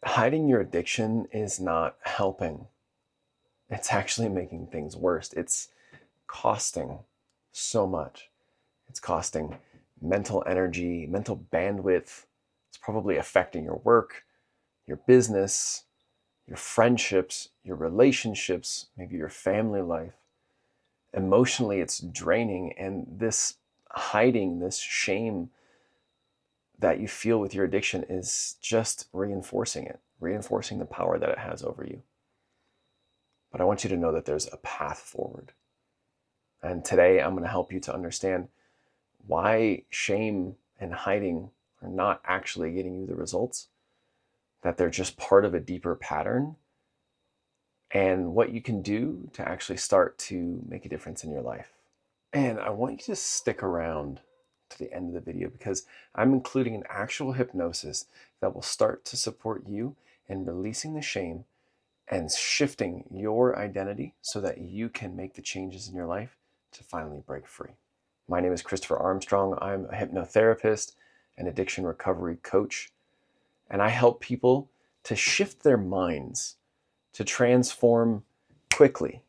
hiding your addiction is not helping. It's actually making things worse. It's costing so much. It's costing mental energy, mental bandwidth. It's probably affecting your work, your business, your friendships, your relationships, maybe your family life. Emotionally, it's draining. And this hiding, this shame that you feel with your addiction is just reinforcing it, reinforcing the power that it has over you. But I want you to know that there's a path forward. And today I'm going to help you to understand why shame and hiding are not actually getting you the results, that they're just part of a deeper pattern, and what you can do to actually start to make a difference in your life. And I want you to stick around to the end of the video because I'm including an actual hypnosis that will start to support you in releasing the shame and shifting your identity so that you can make the changes in your life to finally break free. My name is Christopher Armstrong. I'm a hypnotherapist and addiction recovery coach, and I help people to shift their minds, to transform quickly,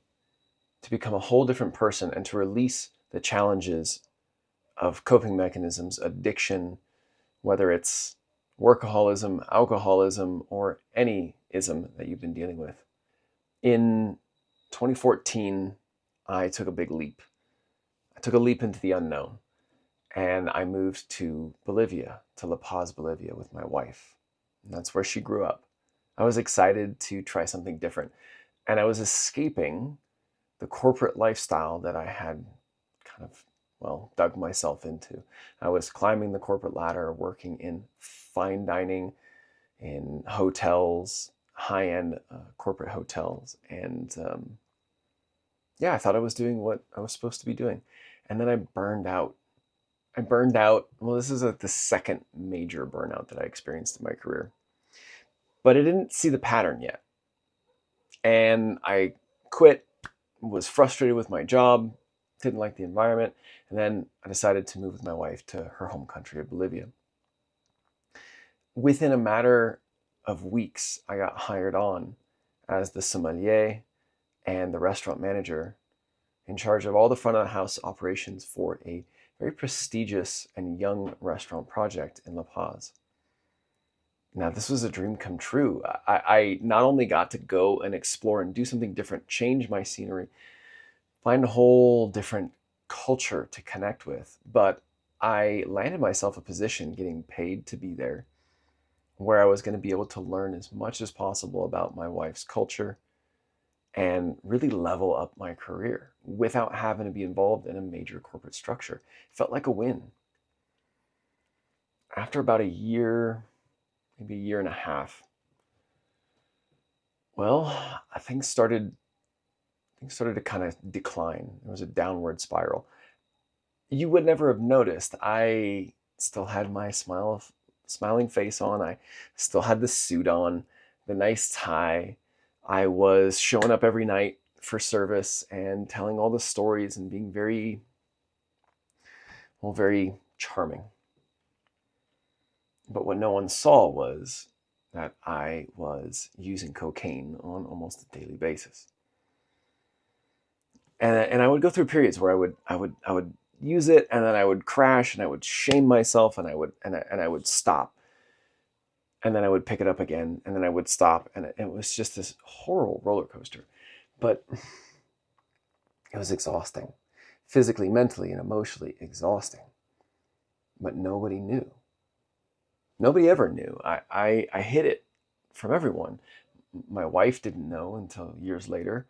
to become a whole different person, and to release the challenges of coping mechanisms, addiction, whether it's workaholism, alcoholism, or any ism that you've been dealing with. In 2014, I took a big leap. I took a leap into the unknown, and I moved to Bolivia, to La Paz, Bolivia, with my wife. And that's where she grew up. I was excited to try something different, and I was escaping the corporate lifestyle that I had kind of, dug myself into. I was climbing the corporate ladder, working in fine dining, in hotels, high-end corporate hotels. And I thought I was doing what I was supposed to be doing. And then I burned out. Well, this is the second major burnout that I experienced in my career. But I didn't see the pattern yet. And I quit, was frustrated with my job, didn't like the environment, and then I decided to move with my wife to her home country of Bolivia. Within a matter of weeks, I got hired on as the sommelier and the restaurant manager in charge of all the front of the house operations for a very prestigious and young restaurant project in La Paz. Now, this was a dream come true. I not only got to go and explore and do something different, change my scenery, find a whole different culture to connect with, but I landed myself a position getting paid to be there where I was going to be able to learn as much as possible about my wife's culture and really level up my career without having to be involved in a major corporate structure. It felt like a win. After about a year, maybe a year and a half, things started to kind of decline. There was a downward spiral. You would never have noticed. I still had my smiling face on. I still had the suit on, the nice tie. I was showing up every night for service and telling all the stories and being very charming. But what no one saw was that I was using cocaine on almost a daily basis. And I would go through periods where I would use it, and then I would crash, and I would shame myself, and I would stop, and then I would pick it up again, and then I would stop, and it was just this horrible roller coaster. But it was exhausting, physically, mentally, and emotionally exhausting. But nobody knew. Nobody ever knew. I hid it from everyone. My wife didn't know until years later.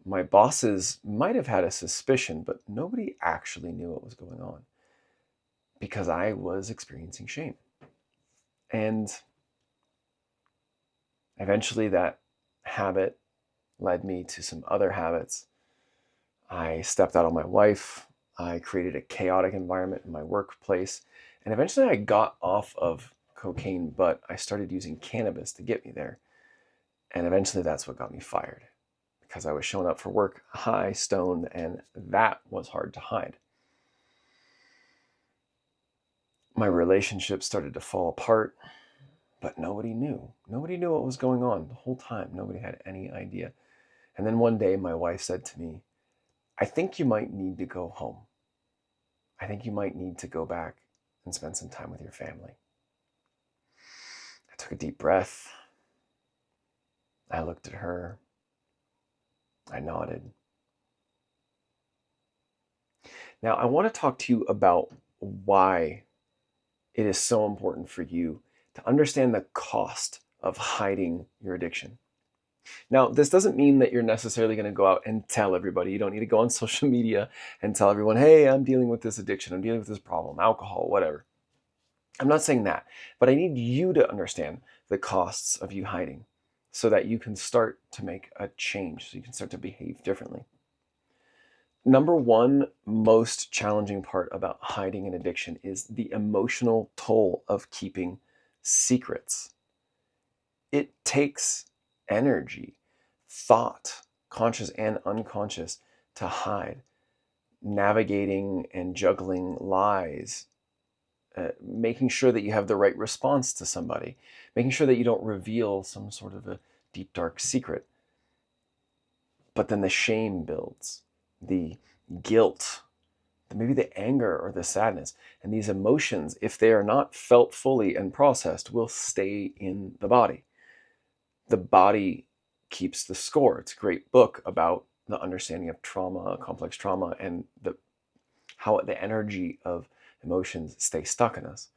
My bosses might have had a suspicion, but nobody actually knew what was going on because I was experiencing shame. And eventually that habit led me to some other habits. I stepped out on my wife. I created a chaotic environment in my workplace. And eventually I got off of cocaine, but I started using cannabis to get me there. And eventually that's what got me fired, because I was showing up for work high, stoned, and that was hard to hide. My relationship started to fall apart. But nobody knew. Nobody knew what was going on the whole time. Nobody had any idea. And then one day my wife said to me, I think you might need to go home. I think you might need to go back and spend some time with your family. I took a deep breath. I looked at her. I nodded. Now, I want to talk to you about why it is so important for you to understand the cost of hiding your addiction. Now, this doesn't mean that you're necessarily going to go out and tell everybody. You don't need to go on social media and tell everyone, hey, I'm dealing with this addiction. I'm dealing with this problem, alcohol, whatever. I'm not saying that, but I need you to understand the costs of you hiding so that you can start to make a change, so you can start to behave differently. Number one most challenging part about hiding an addiction is the emotional toll of keeping secrets. It takes energy, thought, conscious and unconscious, to hide, navigating and juggling lies, making sure that you have the right response to somebody, making sure that you don't reveal some sort of a deep, dark secret. But then the shame builds, the guilt, maybe the anger or the sadness. And these emotions, if they are not felt fully and processed, will stay in the body. The body keeps the score. It's a great book about the understanding of trauma, complex trauma, and how the energy of emotions stay stuck in us.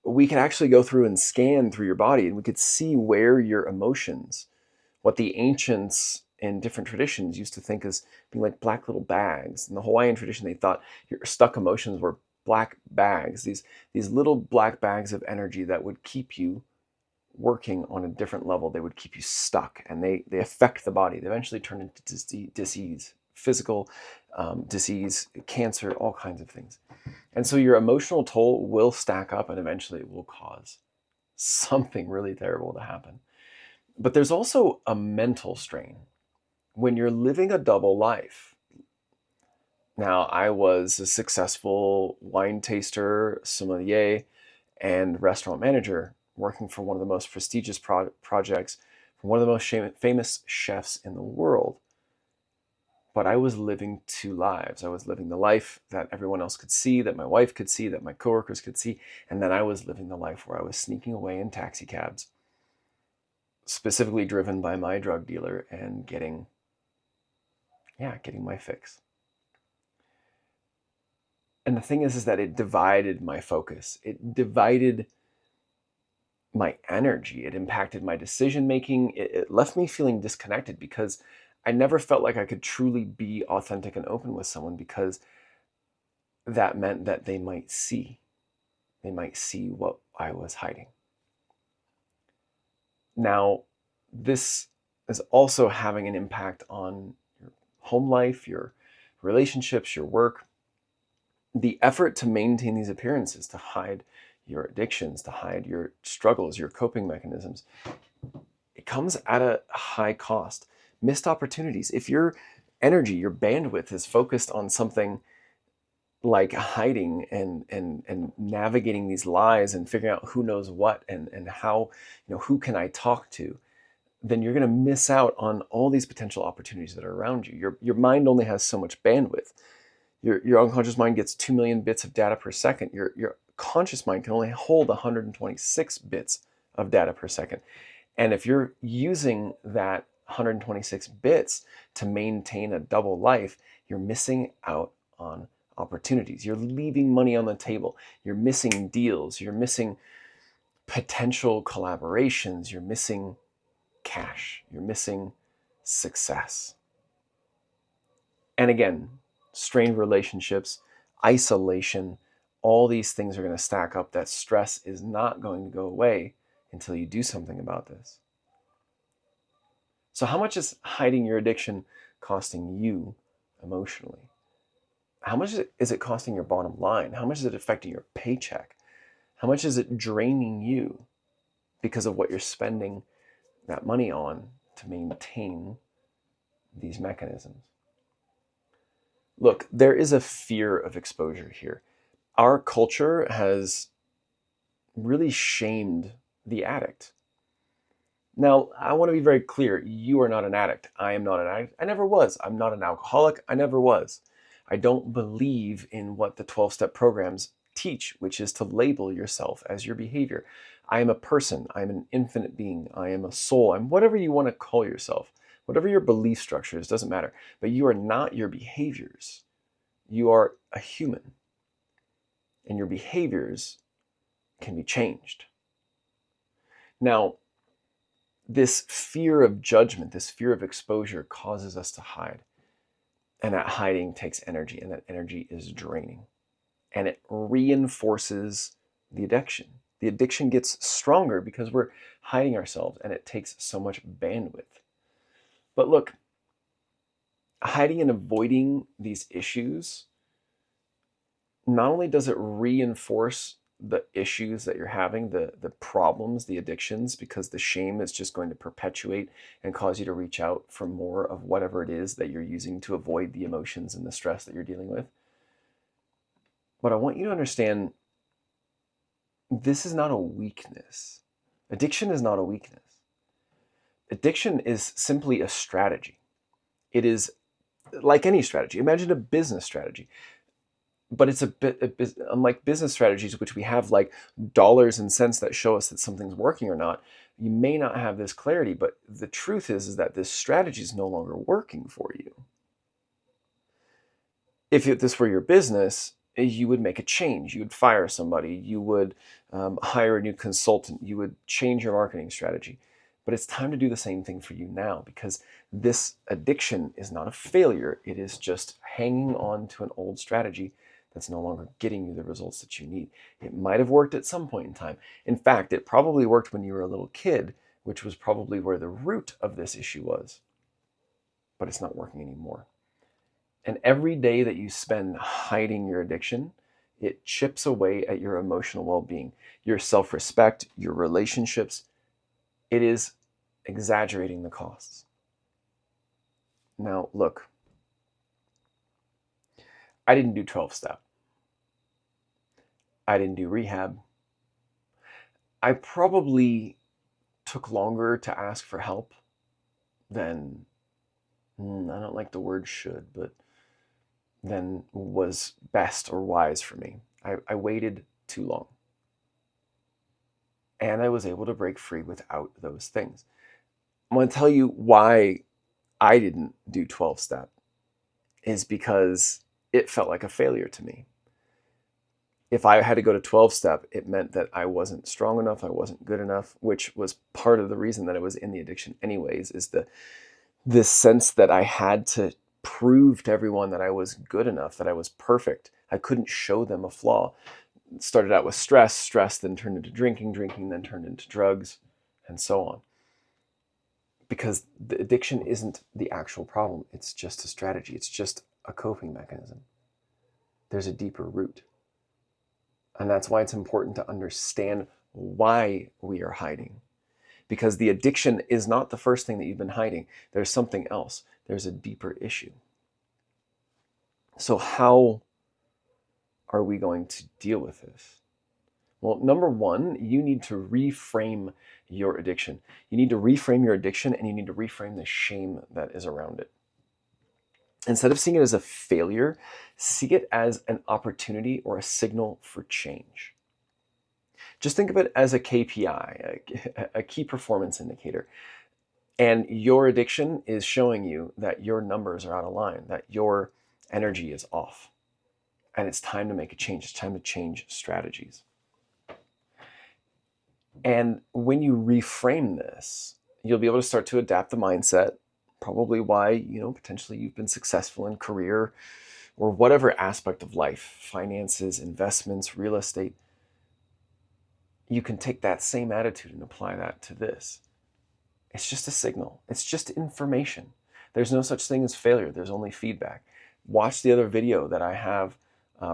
We can actually go through and scan through your body, and we could see where your emotions, what the ancients in different traditions used to think as being like black little bags. In the Hawaiian tradition, they thought your stuck emotions were black bags, these little black bags of energy that would keep you working on a different level. They would keep you stuck, and they affect the body. They eventually turn into disease, physical disease, cancer, all kinds of things. And so your emotional toll will stack up, and eventually it will cause something really terrible to happen. But there's also a mental strain when you're living a double life. Now, I was a successful wine taster, sommelier, and restaurant manager, working for one of the most prestigious projects from one of the most famous chefs in the world. But I was living two lives. I was living the life that everyone else could see, that my wife could see, that my coworkers could see, and then I was living the life where I was sneaking away in taxi cabs, specifically driven by my drug dealer, and getting my fix. And the thing is that it divided my focus. It divided my energy. It impacted my decision making. It left me feeling disconnected because I never felt like I could truly be authentic and open with someone, because that meant that they might see what I was hiding. Now, this is also having an impact on your home life, your relationships, your work. The effort to maintain these appearances, to hide your addictions, to hide your struggles, your coping mechanisms, it comes at a high cost. Missed opportunities. If your energy, your bandwidth is focused on something like hiding and navigating these lies and figuring out who knows what and how, who can I talk to, then you're going to miss out on all these potential opportunities that are around you. Your mind only has so much bandwidth. Your unconscious mind gets 2 million bits of data per second. Your conscious mind can only hold 126 bits of data per second. And if you're using that 126 bits to maintain a double life, you're missing out on opportunities. You're leaving money on the table. You're missing deals. You're missing potential collaborations. You're missing cash. You're missing success. And again, strained relationships, isolation, all these things are going to stack up. That stress is not going to go away until you do something about this. So how much is hiding your addiction costing you emotionally? How much is it costing your bottom line? How much is it affecting your paycheck? How much is it draining you because of what you're spending that money on to maintain these mechanisms? Look, there is a fear of exposure here. Our culture has really shamed the addict. Now, I want to be very clear. You are not an addict. I am not an addict. I never was. I'm not an alcoholic. I never was. I don't believe in what the 12-step programs teach, which is to label yourself as your behavior. I am a person. I'm an infinite being. I am a soul. I'm whatever you want to call yourself. Whatever your belief structure is, doesn't matter. But you are not your behaviors. You are a human. And your behaviors can be changed. Now, this fear of judgment, this fear of exposure causes us to hide. And that hiding takes energy, and that energy is draining. And it reinforces the addiction. The addiction gets stronger because we're hiding ourselves, and it takes so much bandwidth. But look, hiding and avoiding these issues, not only does it reinforce the issues that you're having, the problems, the addictions, because the shame is just going to perpetuate and cause you to reach out for more of whatever it is that you're using to avoid the emotions and the stress that you're dealing with. But I want you to understand, this is not a weakness. Addiction is not a weakness. Addiction is simply a strategy. It is like any strategy. Imagine a business strategy. But it's a bit unlike business strategies, which we have like dollars and cents that show us that something's working or not. You may not have this clarity, but the truth is that this strategy is no longer working for you. If this were your business, you would make a change. You would fire somebody. You would hire a new consultant. You would change your marketing strategy. But it's time to do the same thing for you now, because this addiction is not a failure. It is just hanging on to an old strategy that's no longer getting you the results that you need. It might have worked at some point in time. In fact, it probably worked when you were a little kid, which was probably where the root of this issue was. But it's not working anymore. And every day that you spend hiding your addiction, it chips away at your emotional well-being, your self-respect, your relationships. It is exaggerating the costs. Now, look, I didn't do 12-step. I didn't do rehab. I probably took longer to ask for help than, I don't like the word should, but than was best or wise for me. I waited too long. And I was able to break free without those things. I'm going to tell you why I didn't do 12-step is because it felt like a failure to me. If I had to go to 12-step, it meant that I wasn't strong enough, I wasn't good enough, which was part of the reason that I was in the addiction anyways, is this sense that I had to prove to everyone that I was good enough, that I was perfect. I couldn't show them a flaw. It started out with stress then turned into drinking then turned into drugs, and so on. Because the addiction isn't the actual problem. It's just a strategy. It's just a coping mechanism. There's a deeper root. And that's why it's important to understand why we are hiding. Because the addiction is not the first thing that you've been hiding. There's something else. There's a deeper issue. So how are we going to deal with this? Well, number one, you need to reframe your addiction. You need to reframe your addiction, and you need to reframe the shame that is around it. Instead of seeing it as a failure, see it as an opportunity or a signal for change. Just think of it as a KPI, a key performance indicator. And your addiction is showing you that your numbers are out of line, that your energy is off. And it's time to make a change. It's time to change strategies. And when you reframe this, you'll be able to start to adapt the mindset, probably why, potentially you've been successful in career or whatever aspect of life, finances, investments, real estate. You can take that same attitude and apply that to this. It's just a signal. It's just information. There's no such thing as failure. There's only feedback. Watch the other video that I have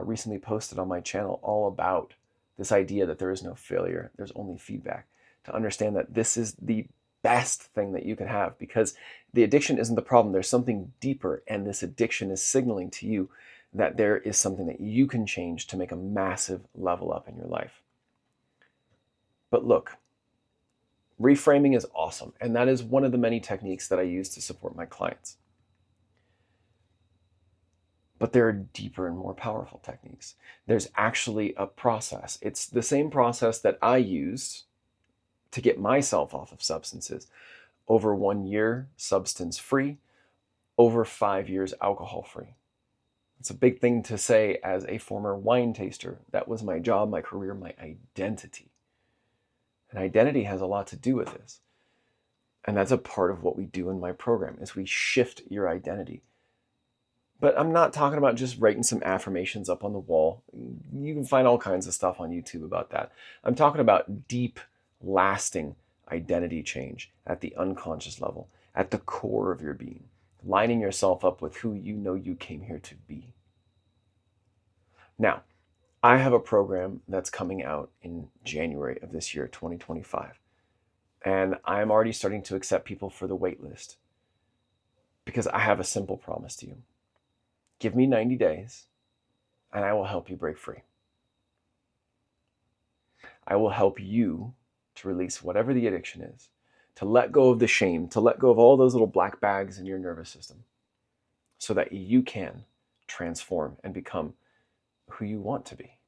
recently posted on my channel all about this idea that there is no failure. There's only feedback, to understand that this is the best thing that you can have, because the addiction isn't the problem. There's something deeper, and this addiction is signaling to you that there is something that you can change to make a massive level up in your life. But look, reframing is awesome, and that is one of the many techniques that I use to support my clients. But there are deeper and more powerful techniques. There's actually a process. It's the same process that I used to get myself off of substances. Over 1 year, substance free, over 5 years, alcohol free. It's a big thing to say as a former wine taster. That was my job, my career, my identity. And identity has a lot to do with this. And that's a part of what we do in my program, is we shift your identity. But I'm not talking about just writing some affirmations up on the wall. You can find all kinds of stuff on YouTube about that. I'm talking about deep, lasting identity change at the unconscious level, at the core of your being, lining yourself up with who you know you came here to be. Now, I have a program that's coming out in January of this year, 2025. And I'm already starting to accept people for the wait list because I have a simple promise to you. Give me 90 days and I will help you break free. I will help you to release whatever the addiction is, to let go of the shame, to let go of all those little black bags in your nervous system so that you can transform and become who you want to be.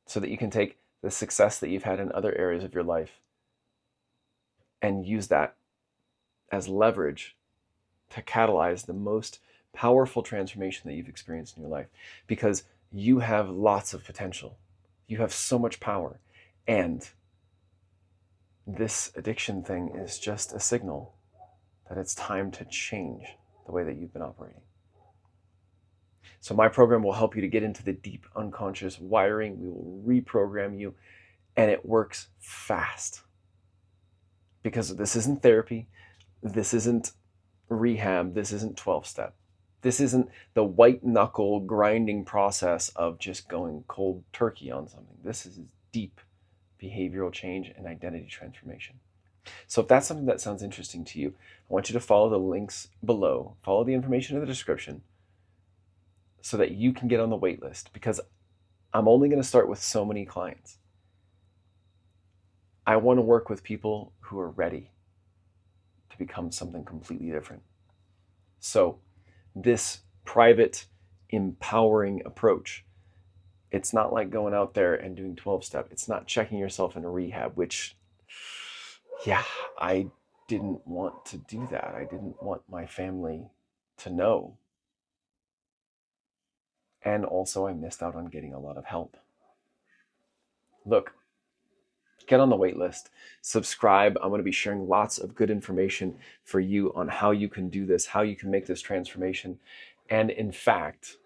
So that you can take the success that you've had in other areas of your life and use that as leverage to catalyze the most powerful transformation that you've experienced in your life, because you have lots of potential. You have so much power. And this addiction thing is just a signal that it's time to change the way that you've been operating. So my program will help you to get into the deep unconscious wiring. We will reprogram you, and it works fast. Because this isn't therapy, this isn't rehab, this isn't 12-step. This isn't the white knuckle grinding process of just going cold turkey on something. This is deep behavioral change and identity transformation. So if that's something that sounds interesting to you, I want you to follow the links below, follow the information in the description so that you can get on the wait list, because I'm only going to start with so many clients. I want to work with people who are ready to become something completely different. So this private, empowering approach, it's not like going out there and doing 12-step. It's not checking yourself into rehab, which, yeah, I didn't want to do that. I didn't want my family to know. And also I missed out on getting a lot of help. Look, get on the wait list, subscribe. I'm going to be sharing lots of good information for you on how you can do this, how you can make this transformation. And in fact,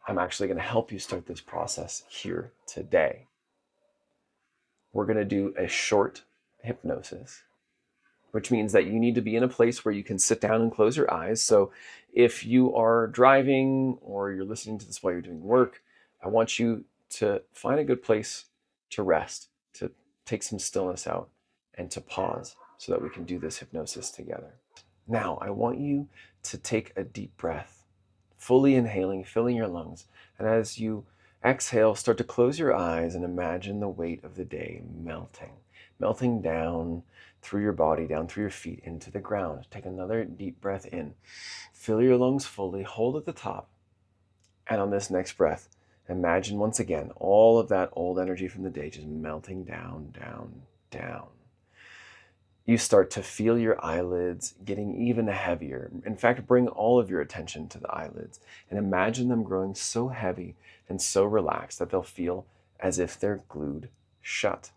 I'm actually going to help you start this process here today. We're going to do a short hypnosis, which means that you need to be in a place where you can sit down and close your eyes. So if you are driving or you're listening to this while you're doing work, I want you to find a good place to rest, to take some stillness out, and to pause so that we can do this hypnosis together. Now, I want you to take a deep breath, fully inhaling, filling your lungs. And as you exhale, start to close your eyes and imagine the weight of the day melting down through your body, down through your feet, into the ground. Take another deep breath in. Fill your lungs fully, hold at the top. And on this next breath, imagine once again all of that old energy from the day just melting down, down, down. You start to feel your eyelids getting even heavier. In fact, bring all of your attention to the eyelids and imagine them growing so heavy and so relaxed that they'll feel as if they're glued shut.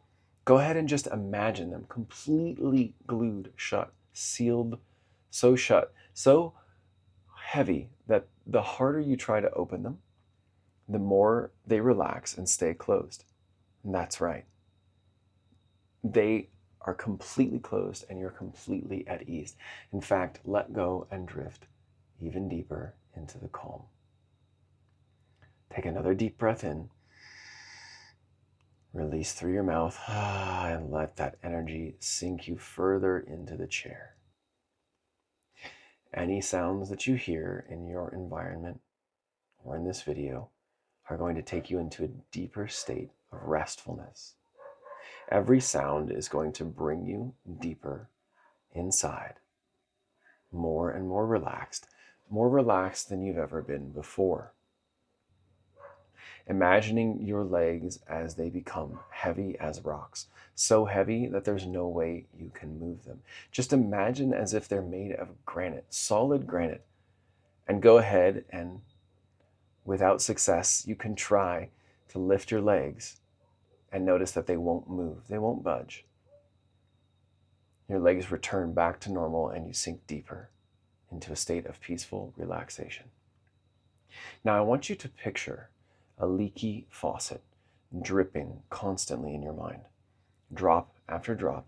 Go ahead and just imagine them completely glued shut, sealed, so shut, so heavy that the harder you try to open them, the more they relax and stay closed. And that's right. They are completely closed and you're completely at ease. In fact, let go and drift even deeper into the calm. Take another deep breath in. Release through your mouth and let that energy sink you further into the chair. Any sounds that you hear in your environment or in this video are going to take you into a deeper state of restfulness. Every sound is going to bring you deeper inside, more and more relaxed than you've ever been before. Imagining your legs as they become heavy as rocks, so heavy that there's no way you can move them. Just imagine as if they're made of granite, solid granite, and go ahead and, without success, you can try to lift your legs and notice that they won't move, they won't budge. Your legs return back to normal and you sink deeper into a state of peaceful relaxation. Now I want you to picture a leaky faucet dripping constantly in your mind, drop after drop,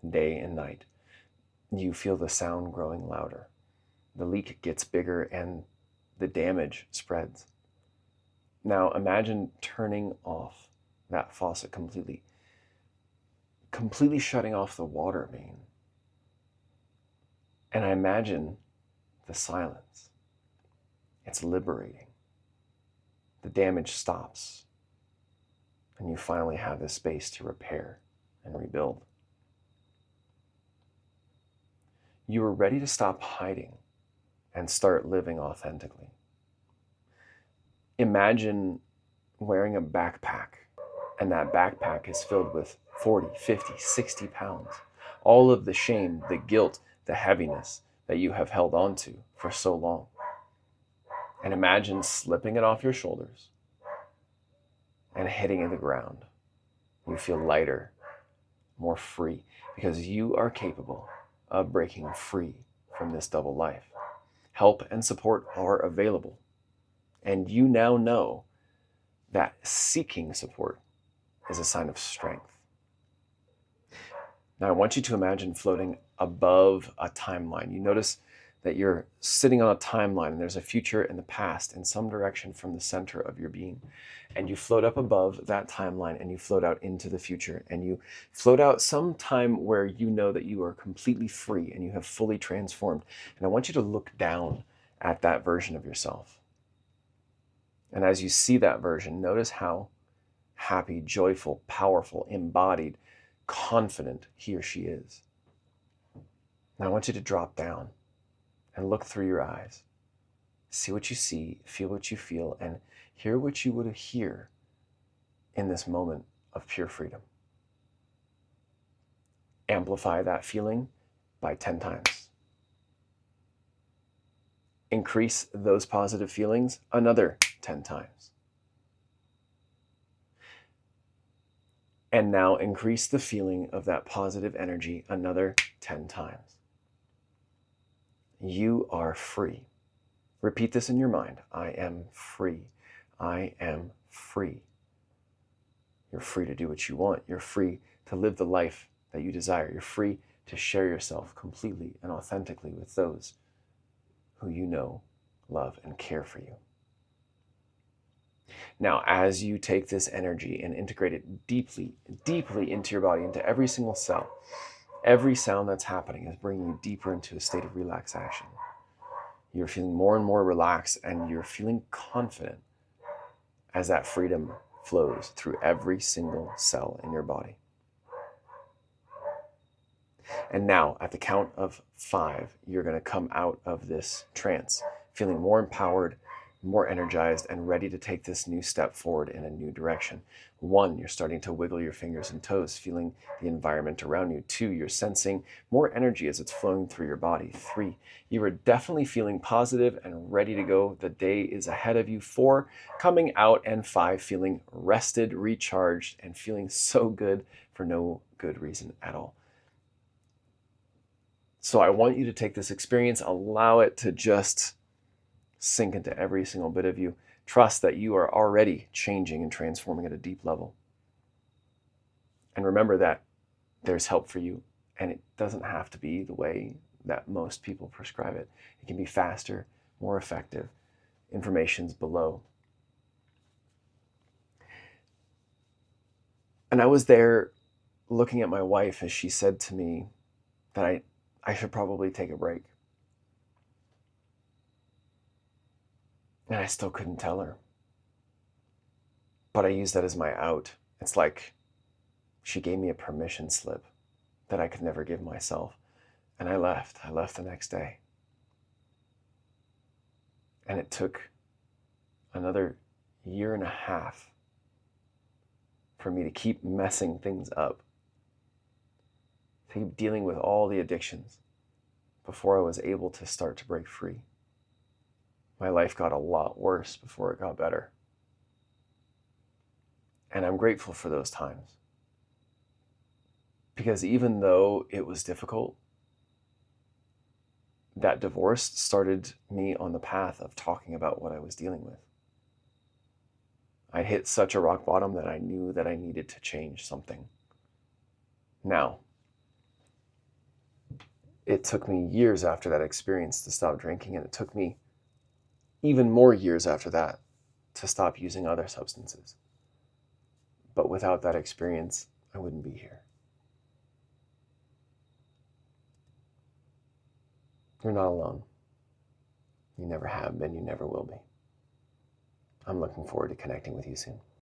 day and night. You feel the sound growing louder. The leak gets bigger and the damage spreads. Now imagine turning off that faucet completely shutting off the water main. And I imagine the silence. It's liberating. The damage stops. And you finally have the space to repair and rebuild. You are ready to stop hiding and start living authentically. Imagine wearing a backpack, and that backpack is filled with 40, 50, 60 pounds. All of the shame, the guilt, the heaviness that you have held on to for so long. And imagine slipping it off your shoulders and hitting the ground. You feel lighter, more free, because you are capable of breaking free from this double life. Help and support are available. And you now know that seeking support is a sign of strength. Now I want you to imagine floating above a timeline. You notice that you're sitting on a timeline and there's a future and the past in some direction from the center of your being. And you float up above that timeline and you float out into the future. And you float out some time where you know that you are completely free and you have fully transformed. And I want you to look down at that version of yourself. And as you see that version, notice how happy, joyful, powerful, embodied, confident he or she is. Now I want you to drop down and look through your eyes. See what you see, feel what you feel, and hear what you would hear in this moment of pure freedom. Amplify that feeling by 10 times. Increase those positive feelings another 10 times. And now increase the feeling of that positive energy another 10 times. You are free. Repeat this in your mind. I am free. I am free. You're free to do what you want. You're free to live the life that you desire. You're free to share yourself completely and authentically with those who you know, love, and care for you. Now, as you take this energy and integrate it deeply, deeply into your body, into every single cell, every sound that's happening is bringing you deeper into a state of relaxation. You're feeling more and more relaxed and you're feeling confident as that freedom flows through every single cell in your body. And now, at the count of 5, you're going to come out of this trance, feeling more empowered, more energized, and ready to take this new step forward in a new direction. 1, you're starting to wiggle your fingers and toes, feeling the environment around you. 2, you're sensing more energy as it's flowing through your body. 3, you are definitely feeling positive and ready to go. The day is ahead of you. 4, coming out, and 5, feeling rested, recharged, and feeling so good for no good reason at all. So I want you to take this experience, allow it to just sink into every single bit of you. Trust that you are already changing and transforming at a deep level. And remember that there's help for you, and it doesn't have to be the way that most people prescribe it. It can be faster, more effective. Information's below. And I was there looking at my wife as she said to me that I should probably take a break. And I still couldn't tell her. But I used that as my out. It's like, She gave me a permission slip that I could never give myself. And I left. I left the next day. And it took another year and a half for me to keep messing things up, to keep dealing with all the addictions before I was able to start to break free. My life got a lot worse before it got better. And I'm grateful for those times. Because even though it was difficult, that divorce started me on the path of talking about what I was dealing with. I hit such a rock bottom that I knew that I needed to change something. Now, it took me years after that experience to stop drinking, and it took me even more years after that to stop using other substances. But without that experience, I wouldn't be here. You're not alone. You never have been, you never will be. I'm looking forward to connecting with you soon.